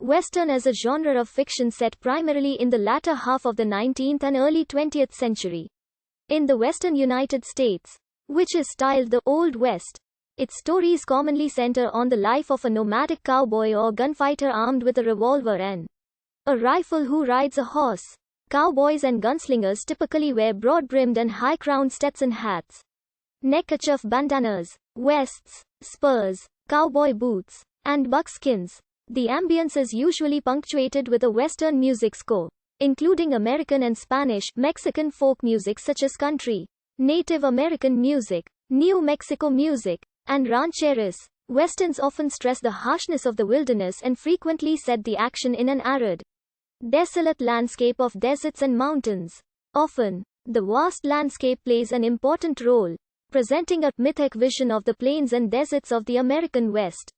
Western as a genre of fiction set primarily in the latter half of the 19th and early 20th century. In the western United States, which is styled the Old West, its stories commonly center on the life of a nomadic cowboy or gunfighter armed with a revolver and a rifle who rides a horse. Cowboys and gunslingers typically wear broad-brimmed and high-crowned Stetson hats, neckerchief bandanas, vests, spurs, cowboy boots, and buckskins. The ambience is usually punctuated with a Western music score, including American and Spanish, Mexican folk music such as country, Native American music, New Mexico music, and rancheras. Westerns often stress the harshness of the wilderness and frequently set the action in an arid, desolate landscape of deserts and mountains. Often, the vast landscape plays an important role, presenting a mythic vision of the plains and deserts of the American West.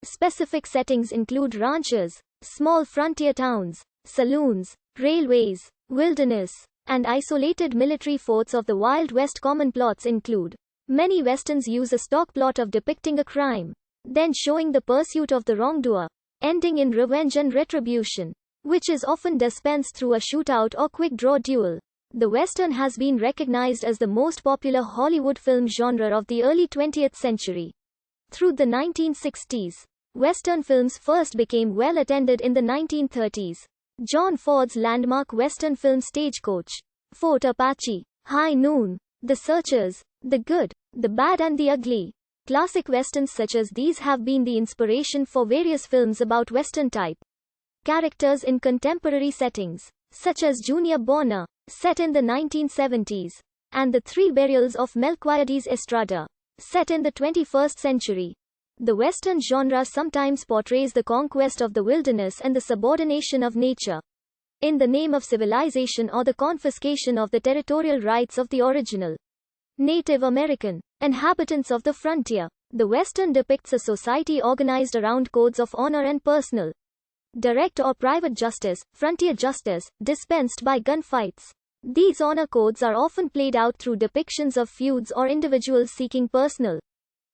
Specific settings include ranches, small frontier towns, saloons, railways, wilderness, and isolated military forts of the Wild West. Common plots include: many westerns use a stock plot of depicting a crime, then showing the pursuit of the wrongdoer, ending in revenge and retribution, which is often dispensed through a shootout or quick draw duel. The Western has been recognized as the most popular Hollywood film genre of the early 20th century. Through the 1960s, Western films first became well attended in the 1930s. John Ford's landmark Western film Stagecoach, Fort Apache, High Noon, The Searchers, The Good, The Bad and the Ugly. Classic westerns such as these have been the inspiration for various films about Western type characters in contemporary settings, such as Junior Bonner, set in the 1970s, and The Three Burials of Melquiades Estrada, set in the 21st century. The Western genre sometimes portrays the conquest of the wilderness and the subordination of nature in the name of civilization or the confiscation of the territorial rights of the original Native American inhabitants of the frontier. The Western depicts a society organized around codes of honor and personal, direct or private justice, frontier justice, dispensed by gunfights. These honor codes are often played out through depictions of feuds or individuals seeking personal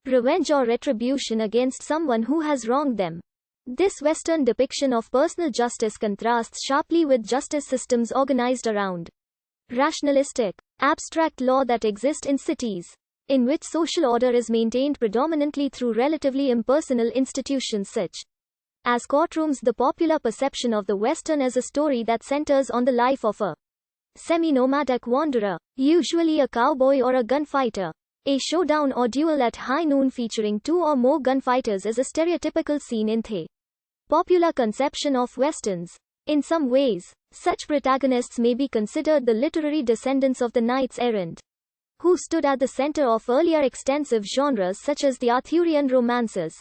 revenge or retribution against someone who has wronged them. This Western depiction of personal justice contrasts sharply with justice systems organized around rationalistic, abstract law that exist in cities, in which social order is maintained predominantly through relatively impersonal institutions such as courtrooms. The popular perception of the Western as a story that centers on the life of a semi-nomadic wanderer, usually a cowboy or a gunfighter. A showdown or duel at high noon featuring two or more gunfighters is a stereotypical scene in the popular conception of Westerns. In some ways, such protagonists may be considered the literary descendants of the knights errant, who stood at the center of earlier extensive genres such as the Arthurian romances.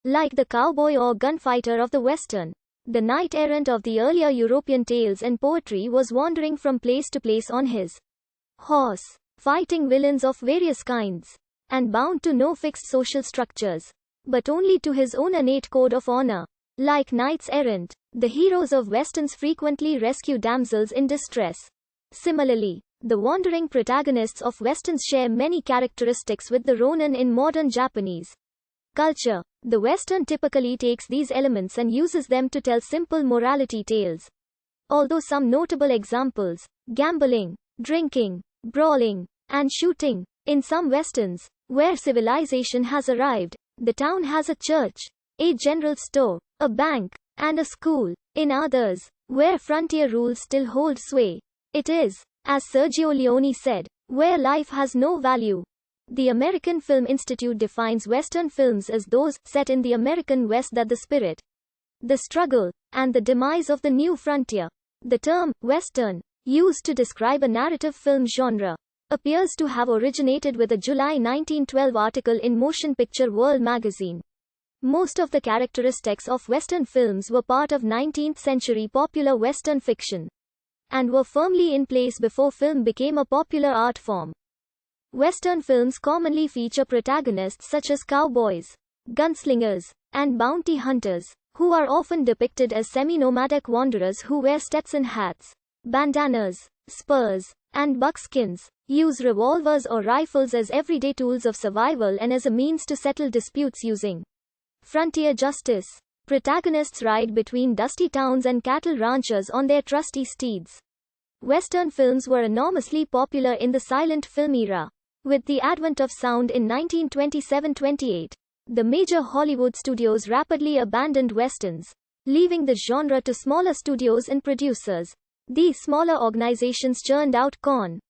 Like the cowboy or gunfighter of the Western, the knight-errant of the earlier European tales and poetry was wandering from place to place on his horse, fighting villains of various kinds, and bound to no fixed social structures, but only to his own innate code of honor. Like knights-errant, the heroes of Westerns frequently rescue damsels in distress. Similarly, the wandering protagonists of Westerns share many characteristics with the Ronin in modern Japanese culture. The Western typically takes these elements and uses them to tell simple morality tales. Although some notable examples, gambling, drinking, brawling, and shooting. In some Westerns, where civilization has arrived, the town has a church, a general store, a bank, and a school. In others, where frontier rules still hold sway, it is, as Sergio Leone said, where life has no value. The American Film Institute defines Western films as those set in the American West that the spirit, the struggle, and the demise of the new frontier. The term Western, used to describe a narrative film genre, appears to have originated with a July 1912 article in Motion Picture World magazine. Most of the characteristics of Western films were part of 19th-century popular Western fiction, and were firmly in place before film became a popular art form. Western films commonly feature protagonists such as cowboys, gunslingers, and bounty hunters, who are often depicted as semi-nomadic wanderers who wear Stetson hats, bandanas, spurs, and buckskins, use revolvers or rifles as everyday tools of survival and as a means to settle disputes using frontier justice. Protagonists ride between dusty towns and cattle ranchers on their trusty steeds. Western films were enormously popular in the silent film era. With the advent of sound in 1927-28, the major Hollywood studios rapidly abandoned westerns, leaving the genre to smaller studios and producers. These smaller organizations churned out Con.